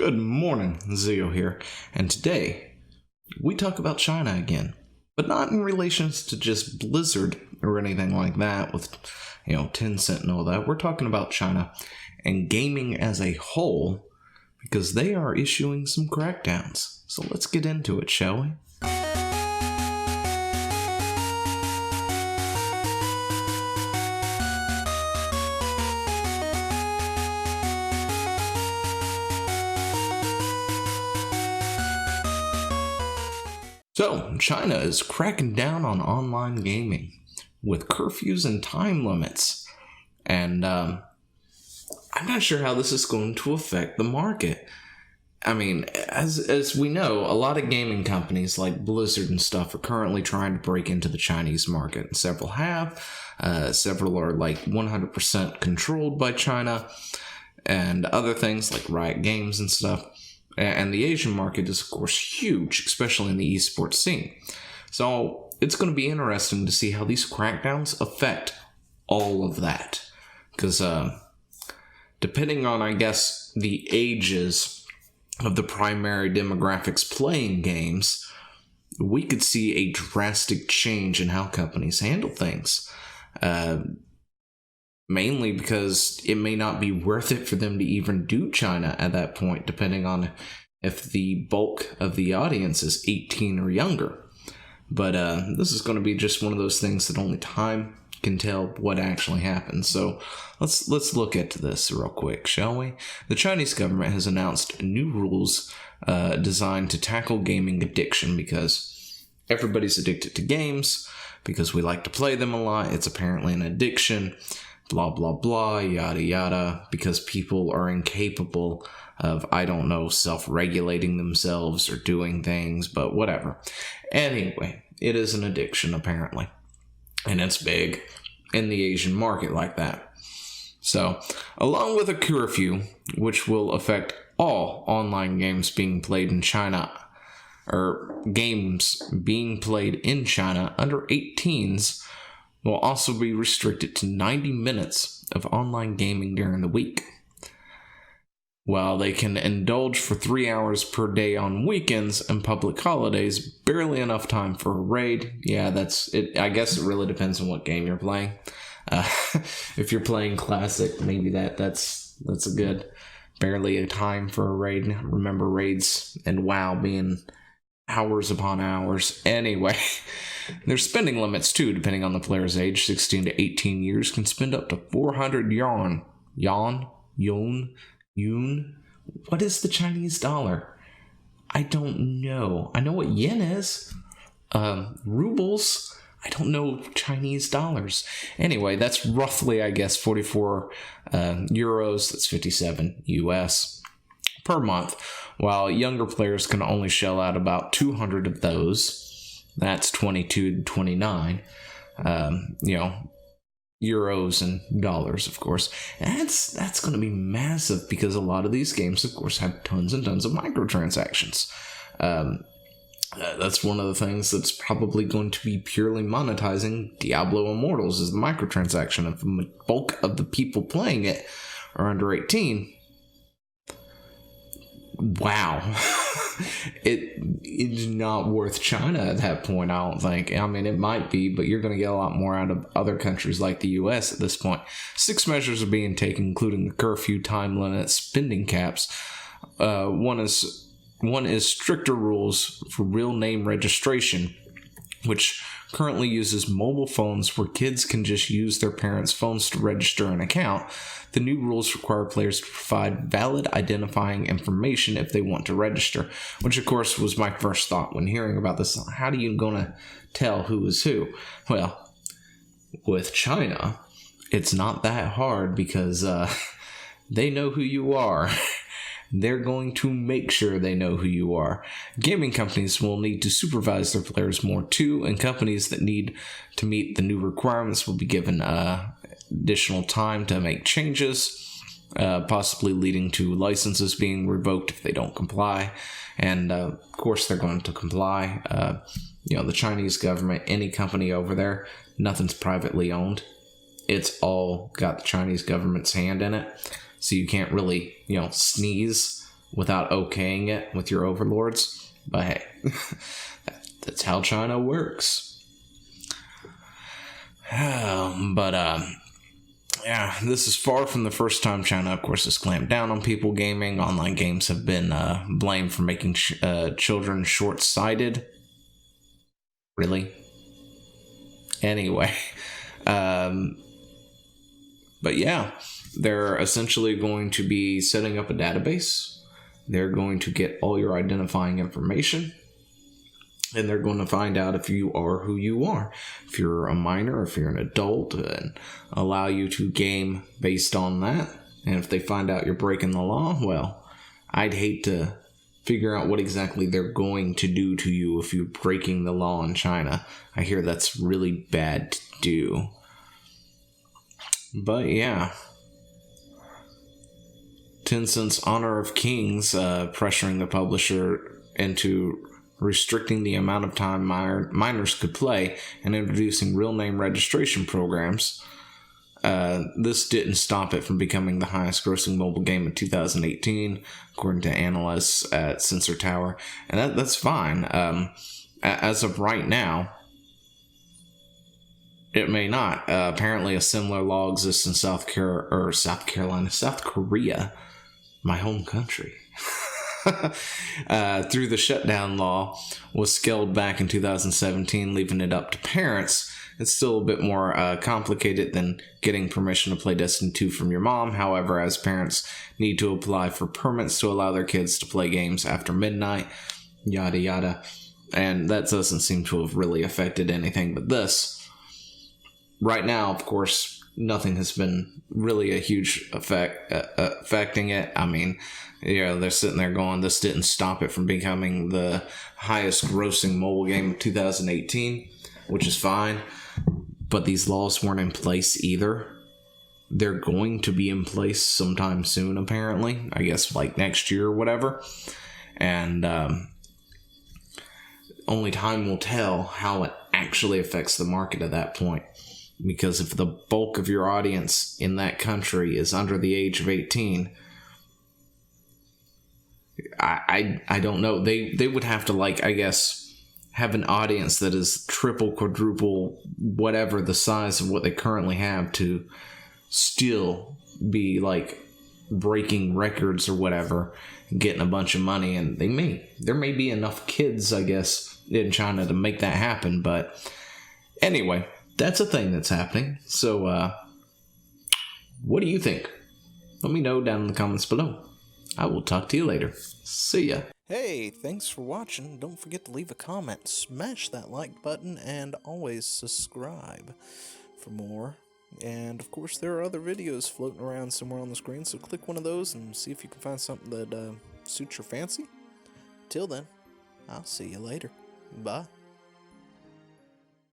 Good morning, Zio here, and today we talk about China again, but not in relations to just Blizzard or anything like that with, Tencent and all that. We're talking about China and gaming as a whole because they are issuing some crackdowns. So let's get into it, shall we? So, China is cracking down on online gaming with curfews and time limits. And I'm not sure how this is going to affect the market. I mean, as we know, a lot of gaming companies like Blizzard and stuff are currently trying to break into the Chinese market. Several have. Several are like 100% controlled by China. And other things like Riot Games and stuff. And the Asian market is, of course, huge, especially in the esports scene. So it's going to be interesting to see how these crackdowns affect all of that. Because depending on, I guess, the ages of the primary demographics playing games, we could see a drastic change in how companies handle things. Mainly because it may not be worth it for them to even do China at that point, depending on if the bulk of the audience is 18 or younger. But this is going to be just one of those things that only time can tell what actually happens. So let's look at this real quick, shall we? The Chinese government has announced new rules designed to tackle gaming addiction because everybody's addicted to games, because we like to play them a lot. It's apparently an addiction. Blah, blah, blah, yada, yada, because people are incapable of, self-regulating themselves or doing things, but whatever. Anyway, it is an addiction, apparently. And it's big in the Asian market like that. So, along with a curfew, which will affect all online games being played in China, or games being played in China under 18s, will also be restricted to 90 minutes of online gaming during the week. While they can indulge for 3 hours per day on weekends and public holidays, barely enough time for a raid. Yeah, that's it. I guess it really depends on what game you're playing. If you're playing Classic, maybe that's a good barely a time for a raid. Remember raids and WoW being hours upon hours. Anyway, there's spending limits too, depending on the player's age. 16 to 18 years can spend up to 400 yuan. Yuan? What is the Chinese dollar? I don't know. I know what yen is. Rubles. I don't know Chinese dollars. Anyway, that's roughly, I guess, 44 euros. That's 57 US per month, while younger players can only shell out about 200 of those. That's 22 to 29, euros and dollars, of course. And that's going to be massive because a lot of these games, of course, have tons and tons of microtransactions. That's one of the things that's probably going to be purely monetizing Diablo Immortals is the microtransaction. If the bulk of the people playing it are under 18, wow. It's not worth China at that point, I don't think. I mean, it might be, but you're going to get a lot more out of other countries like the US at this point. 6 measures are being taken, including the curfew, time limits, spending caps. One is stricter rules for real name registration, which currently uses mobile phones where kids can just use their parents' phones to register an account. The new rules require players to provide valid identifying information if they want to register, which of course was my first thought when hearing about this. How are you going to tell who is who? Well, with China, it's not that hard because they know who you are. They're going to make sure they know who you are. Gaming companies will need to supervise their players more too, and companies that need to meet the new requirements will be given additional time to make changes, possibly leading to licenses being revoked if they don't comply. And of course, they're going to comply. The Chinese government, any company over there, nothing's privately owned. It's all got the Chinese government's hand in it. So you can't really, sneeze without okaying it with your overlords. But hey, that's how China works. Yeah, this is far from the first time China, of course, has clamped down on people gaming. Online games have been blamed for making children short-sighted. Really? Anyway. But yeah, they're essentially going to be setting up a database. They're going to get all your identifying information. And they're going to find out if you are who you are. If you're a minor, if you're an adult, and allow you to game based on that. And if they find out you're breaking the law, well, I'd hate to figure out what exactly they're going to do to you if you're breaking the law in China. I hear that's really bad to do. But yeah. Tencent's Honor of Kings pressuring the publisher into restricting the amount of time minors could play and introducing real name registration programs. This didn't stop it from becoming the highest grossing mobile game of 2018, according to analysts at Sensor Tower. And that's fine. As of right now, it may not. Apparently a similar law exists in South Korea, my home country. Through the shutdown law was scaled back in 2017, leaving it up to parents. It's still a bit more complicated than getting permission to play Destiny 2 from your mom. However, as parents need to apply for permits to allow their kids to play games after midnight, yada yada. And that doesn't seem to have really affected anything but this. Right now, of course, nothing has been really a huge effect affecting it. I mean, they're sitting there going, this didn't stop it from becoming the highest grossing mobile game of 2018, which is fine. But these laws weren't in place either. They're going to be in place sometime soon, apparently. I guess like next year or whatever. And only time will tell how it actually affects the market at that point. Because if the bulk of your audience in that country is under the age of 18, I don't know. They would have to, like, I guess, have an audience that is triple, quadruple, whatever the size of what they currently have to still be, like, breaking records or whatever, getting a bunch of money. And there may be enough kids, I guess, in China to make that happen. But anyway, that's a thing that's happening. So, what do you think? Let me know down in the comments below. I will talk to you later. See ya. Hey, thanks for watching. Don't forget to leave a comment, smash that like button, and always subscribe for more. And, of course, there are other videos floating around somewhere on the screen, so click one of those and see if you can find something that suits your fancy. Till then, I'll see you later. Bye.